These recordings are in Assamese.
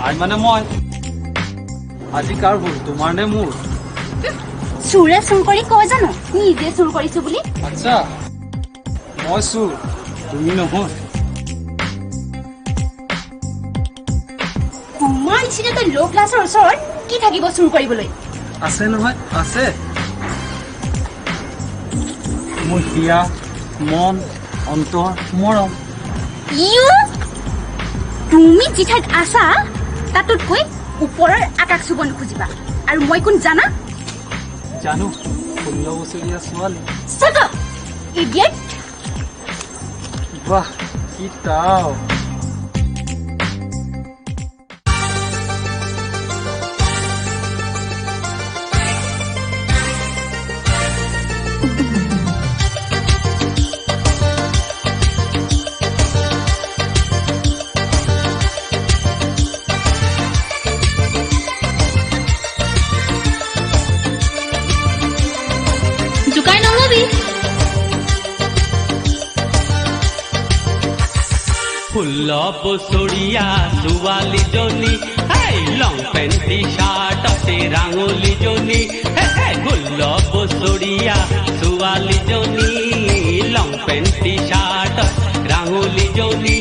আই মানে মই আজি কাৰ ভুল তোমাৰ নে মোৰ চুৰে চুৰ কৰি কয় জানো নিজে চুৰ কৰিছো বুলি আচ্ছা মই চুৰ তুমি নহয় তোমাৰ নিচিনা তই ল' ক্লাছৰ ওচৰত কি থাকিব চুৰ কৰিবলৈ আছে নহয় আছে মোৰ হিয়া মন অন্তৰ মৰম ইউ তুমি যি ঠাইত আছা তাতোতকৈ ওপৰৰ আকাশ চুব নোখোজিবা আৰু মই কোন জানা জানো 16 বছৰীয়া ছোৱালী Shut up, idiot! বাহ কি তাও জুকাই নলবি 16 বছৰীয়া ছোৱালীজনী লং পেণ্ট টি চাৰ্টতে ৰাঙলীজনী 16 বছৰীয়া ছোৱালীজনী লং পেণ্ট টি চাৰ্টত ৰাঙলীজনী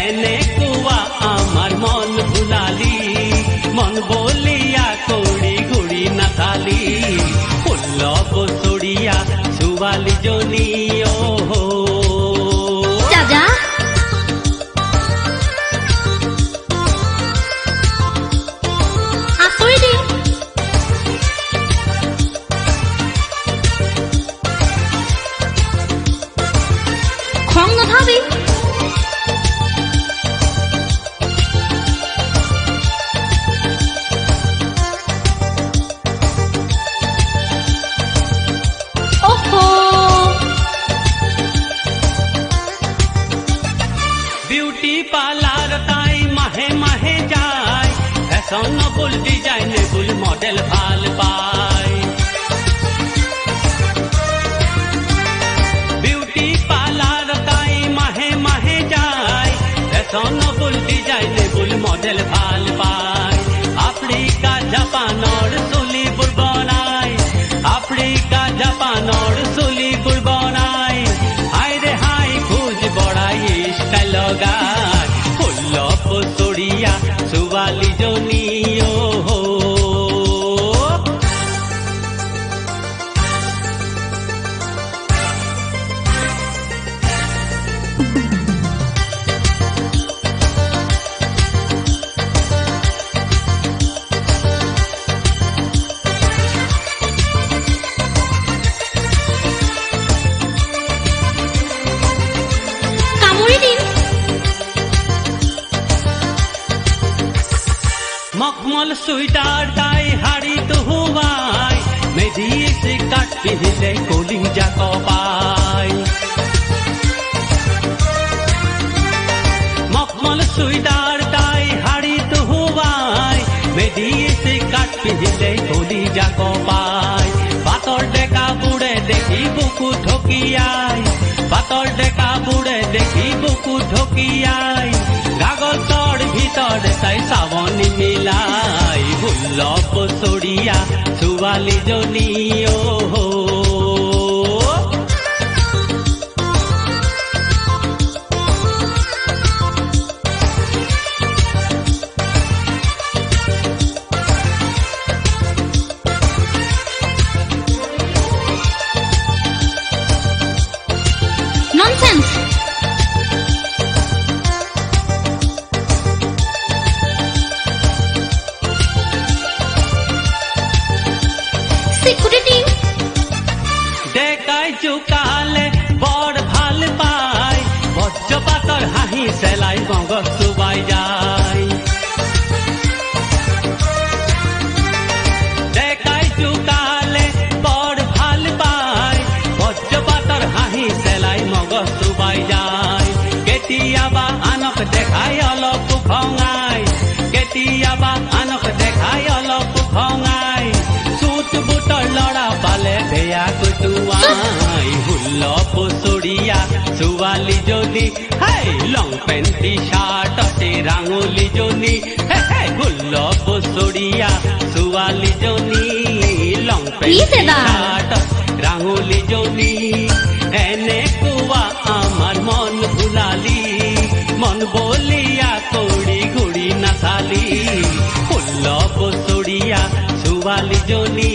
এনেকুৱা আমাৰ মন ভুলালি মন বলিয়া কৰি ঘূৰি নাচালি 16 বছৰীয়া ছোৱালীজনী দাদা আচৰিত খং নথাবি বিউটি পার্লার তাই মাহে মাহে যায় ফ্যাশনেবল ডিজাইনেবল মডেল ভাল পায় বিউটি পার্লার তাই মাহে মাহে যায় ফ্যাশনেবল ডিজাইনেবল মডেল ভাল পায় আফ্রিকা জাপানৰ চুলিবোৰ বনায় আফ্ৰিকা জাপানৰ চুলিবোৰ বনায় হাইৰে হাই খোঁজ বড়াই স্টাইল লগায় 16 বছৰীয়া ছোৱালীজনী কামুৰি দিম মখমল সুইটার তাই হাড়িত হুয়াই মেধি সে কাট পিহিলে কলিং জাকবাই মখমল সুইটার তাই হাড়িত হুয়াই মেধি সে কাট পিহিলে কলি জাকবাই পাতর ডেকা বুড়ে দেখি বুকু ঠকিয়াই পাতর ডেকা বুড়ে দেখি বুকু ঠকিয়াই কাগজৰ ভিতৰত তাই চাৱনী মিলাই 16 বছৰীয়া ছোৱালীজনী ননসেন্স সিকিউৰিটি ডেকাই জোকালে বৰ ভাল পায় বজ্ৰপাতৰ হাঁহি চেলাই মগজ চুবাই যায় ডেকাই জোকালে বৰ ভাল পায় বজ্ৰপাতৰ হাঁহি চেলাই মগজ চুবাই যায় কেতিয়াবা আনক দেখাই অলপ খঙাই কেতিয়াবা আনক দেখাই অলপ খঙাই চুট বুটৰ লৰা পালে বেয়া কুটুৱাই 16 বছৰীয়া ছোৱালীজনী লং পেণ্ট টি চাৰ্টতে ৰাঙলীজনী বছৰীয়া ছোৱালীজনী লং কি চেদা? পেণ্ট ৰাঙলীজনী এনেকুৱা আমাৰ মন ভুলালি মন বলিয়া কৰি ঘূৰি নাচালি 16 বছৰীয়া ছোৱালীজনী